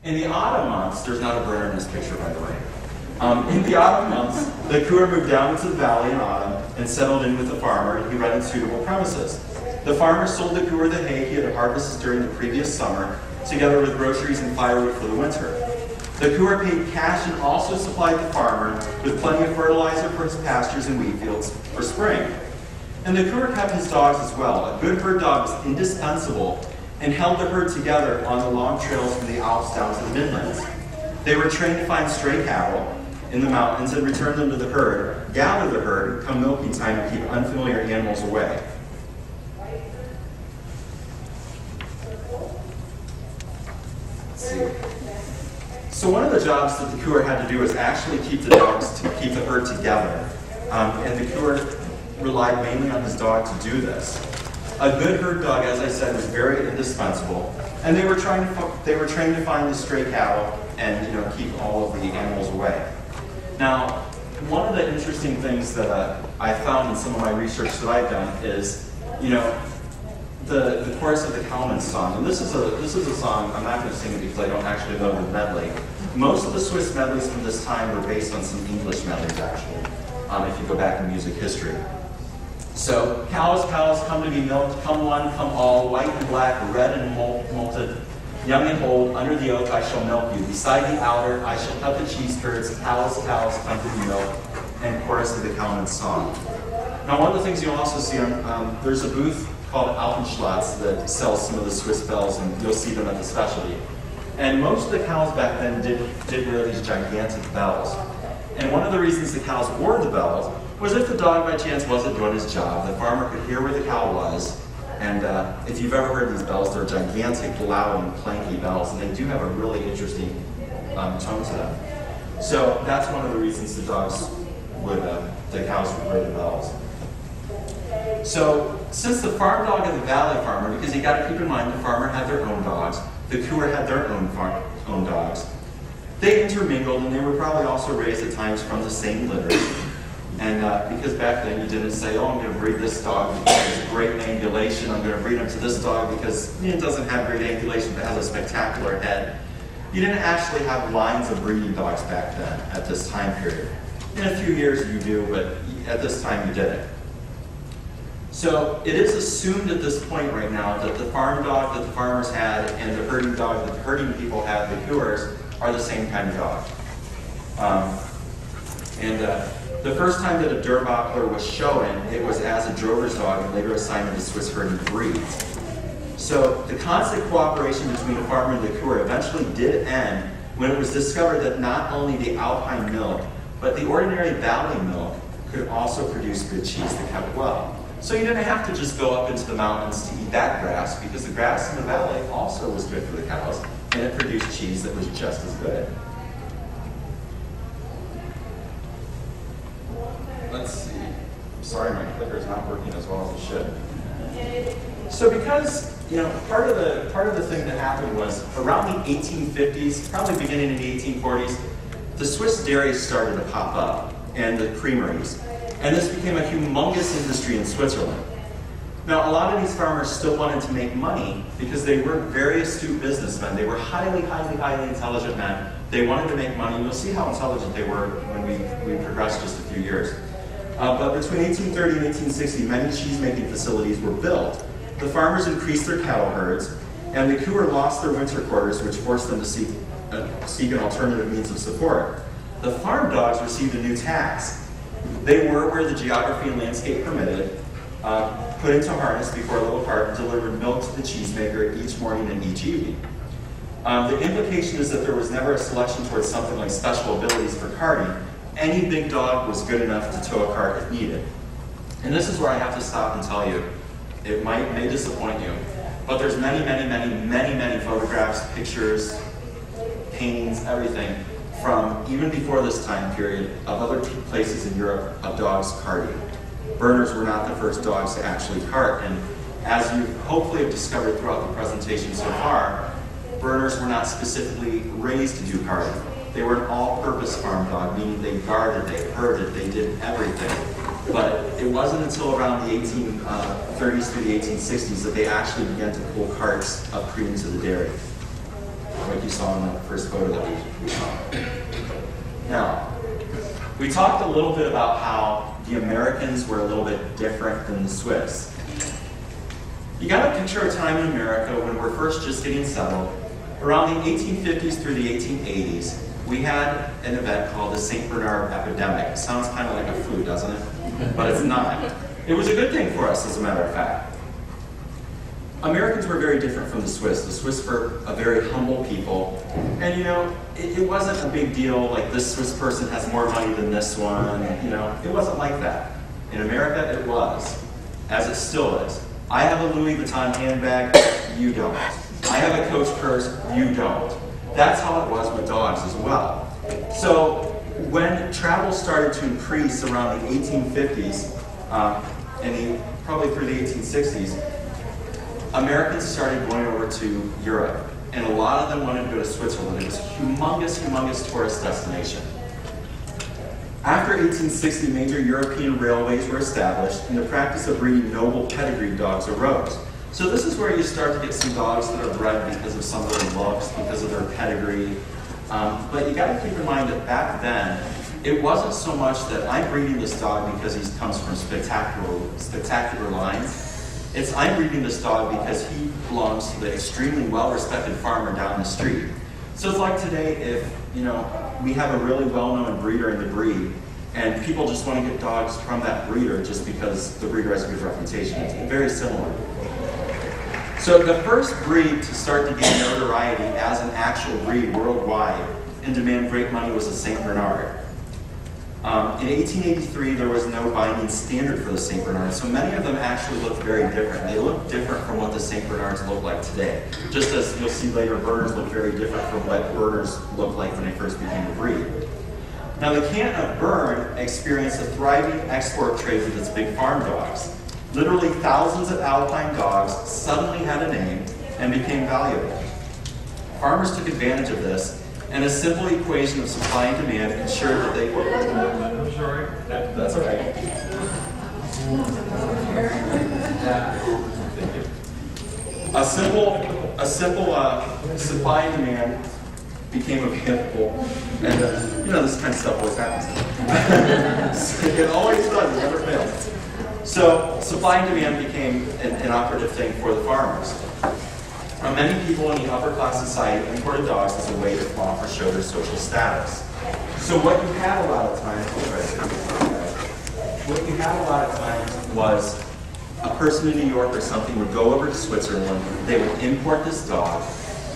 In the autumn months, there's not a Berner in this picture, by the way. In the autumn months, the cooer moved down into the valley in autumn and settled in with the farmer, and he rented suitable premises. The farmer sold the cooer the hay he had harvested during the previous summer, together with groceries and firewood for the winter. The cooer paid cash and also supplied the farmer with plenty of fertilizer for his pastures and wheat fields for spring. And the cooer kept his dogs as well. A good herd dog was indispensable and held the herd together on the long trails from the Alps down to the Midlands. They were trained to find stray cattle in the mountains and return them to the herd, gather the herd, come milking time, and keep unfamiliar animals away. Let's see. So one of the jobs that the cooer had to do was actually keep the dogs, to keep the herd together. And the cooer relied mainly on his dog to do this. A good herd dog, as I said, was very indispensable. And they were trained to find the stray cattle and keep all of the animals away. Now, one of the interesting things that I found in some of my research that I've done is, the chorus of the Cowman's song. And this is a song, I'm not going to sing it because I don't actually know the medley. Most of the Swiss medleys from this time were based on some English medleys, actually, if you go back in music history. So, cows, come to be milked, come one, come all, white and black, red and molted, young and old, under the oak I shall milk you. Beside the alder I shall cut the cheese curds, cows, come to be milked, and chorus of the Cowman's song. Now, one of the things you'll also see there's a booth called Alpenschlatz that sells some of the Swiss bells, and you'll see them at the Specialty. And most of the cows back then did wear these gigantic bells. And one of the reasons the cows wore the bells was if the dog by chance wasn't doing his job, the farmer could hear where the cow was. And if you've ever heard these bells, they're gigantic, loud, and clanky bells, and they do have a really interesting tone to them. So that's one of the reasons the cows would wear the bells. So since the farm dog and the valley farmer, because you got to keep in mind the farmer had their own dogs, the cooer had their own dogs, they intermingled, and they were probably also raised at times from the same litter. And because back then you didn't say, oh, I'm going to breed this dog because it has great angulation, I'm going to breed him to this dog because it doesn't have great angulation but has a spectacular head. You didn't actually have lines of breeding dogs back then at this time period. In a few years you do, but at this time you didn't. So it is assumed at this point right now that the farm dog that the farmers had and the herding dog that the herding people had, the cooers, are the same kind of dog. The first time that a Durbockler was shown, it was as a drover's dog and later assigned to the Swiss herding breeds. So the constant cooperation between the farmer and the cooer eventually did end when it was discovered that not only the alpine milk, but the ordinary valley milk could also produce good cheese that kept well. So you didn't have to just go up into the mountains to eat that grass, because the grass in the valley also was good for the cows, and it produced cheese that was just as good. Let's see. Sorry, my clicker is not working as well as it should. So because, part of the thing that happened was around the 1850s, probably beginning in the 1840s, the Swiss dairies started to pop up, and the creameries. And this became a humongous industry in Switzerland. Now, a lot of these farmers still wanted to make money because they were very astute businessmen. They were highly, highly, highly intelligent men. They wanted to make money. You'll see how intelligent they were when we progressed just a few years. But between 1830 and 1860, many cheese-making facilities were built. The farmers increased their cattle herds, and the cooer lost their winter quarters, which forced them to seek an alternative means of support. The farm dogs received a new task. They were, where the geography and landscape permitted, put into harness before a little cart and delivered milk to the cheesemaker each morning and each evening. The implication is that there was never a selection towards something like special abilities for carting. Any big dog was good enough to tow a cart if needed. And this is where I have to stop and tell you, it may disappoint you, but there's many photographs, pictures, paintings, everything from even before this time period of other places in Europe of dogs carting. Berners were not the first dogs to actually cart, and as you hopefully have discovered throughout the presentation so far, Berners were not specifically raised to do carting. They were an all-purpose farm dog, meaning they guarded, they herded, they did everything. But it wasn't until around the 1830s through the 1860s that they actually began to pull carts of cream to the dairy. My you saw in the first photo that we saw. Now, we talked a little bit about how the Americans were a little bit different than the Swiss. You got to picture a time in America when we're first just getting settled. Around the 1850s through the 1880s, we had an event called the St. Bernard epidemic. It sounds kind of like a flu, doesn't it? But it's not. It was a good thing for us, as a matter of fact. Americans were very different from the Swiss. The Swiss were a very humble people. And you know, it wasn't a big deal like this Swiss person has more money than this one. You know, it wasn't like that. In America, it was, as it still is. I have a Louis Vuitton handbag, you don't. I have a Coach purse, you don't. That's how it was with dogs as well. So when travel started to increase around the 1850s, and probably through the 1860s, Americans started going over to Europe, and a lot of them wanted to go to Switzerland. It was a humongous, humongous tourist destination. After 1860, major European railways were established, and the practice of breeding noble pedigree dogs arose. So this is where you start to get some dogs that are bred because of some of their looks, because of their pedigree. But you got to keep in mind that back then, it wasn't so much that I'm breeding this dog because he comes from spectacular lines. It's I'm breeding this dog because he belongs to the extremely well-respected farmer down the street. So it's like today if, you know, we have a really well-known breeder in the breed, and people just want to get dogs from that breeder just because the breeder has a good reputation. It's very similar. So the first breed to start to gain notoriety as an actual breed worldwide and demand great money was the St. Bernard. In 1883, there was no binding standard for the St. Bernard, so many of them actually look very different. They look different from what the St. Bernards look like today. Just as you'll see later, Berners look very different from what Berners looked like when they first became a breed. Now, the canton of Bern experienced a thriving export trade with its big farm dogs. Literally thousands of alpine dogs suddenly had a name and became valuable. Farmers took advantage of this, and a simple equation of supply and demand ensured that they were. I'm sorry. That's all right. A simple supply and demand became available, and you know, this kind of stuff always happens. It always does. It never fails. So supply and demand became an operative thing for the farmers. Many people in the upper class society imported dogs as a way to flaunt or show their social status. So what you had a lot of times, was a person in New York or something would go over to Switzerland, they would import this dog,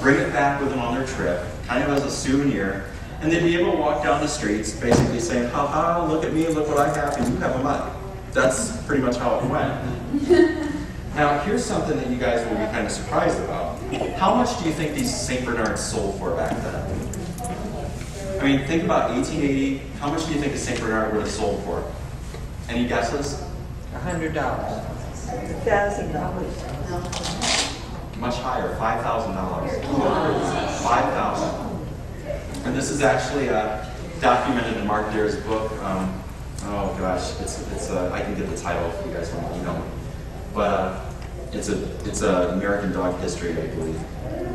bring it back with them on their trip, kind of as a souvenir, and they'd be able to walk down the streets basically saying, ha ha, look at me, look what I have, and you have a mutt. That's pretty much how it went. Now, here's something that you guys will be kind of surprised about. How much do you think these St. Bernards sold for back then? I mean, think about 1880. How much do you think a St. Bernard would have sold for? Any guesses? $100. $1,000. Much higher, $5,000. $5,000. And this is actually documented in Mark Deere's book. Oh gosh, it's I can get the title if you guys want to email me. But it's a American Dog History, I believe.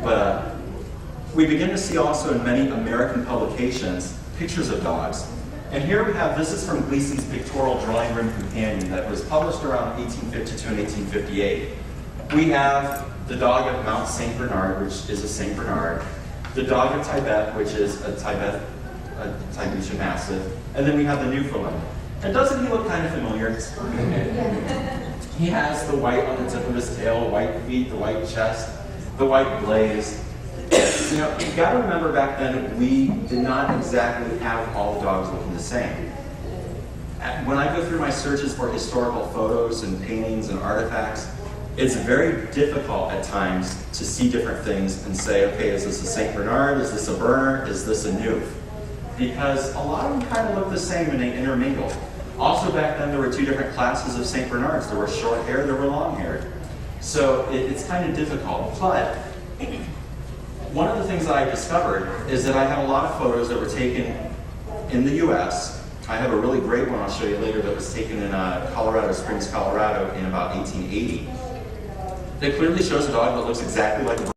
But we begin to see also in many American publications pictures of dogs. And here we have, this is from Gleason's Pictorial Drawing Room Companion that was published around 1852 and 1858. We have the dog of Mount St. Bernard, which is a St. Bernard, the dog of Tibet, which is a Tibetan Mastiff, and then we have the Newfoundland. And doesn't he look kind of familiar? He has the white on the tip of his tail, white feet, the white chest, the white blaze. You know, you've got to remember back then, we did not exactly have all dogs looking the same. When I go through my searches for historical photos and paintings and artifacts, it's very difficult at times to see different things and say, okay, is this a St. Bernard? Is this a Berner? Is this a Newf? Because a lot of them kind of look the same and they intermingle. Also back then, there were two different classes of St. Bernards. There were short-haired, there were long-haired. So it's kind of difficult. But one of the things that I discovered is that I have a lot of photos that were taken in the US. I have a really great one I'll show you later that was taken in Colorado Springs, Colorado in about 1880. That clearly shows a dog that looks exactly like a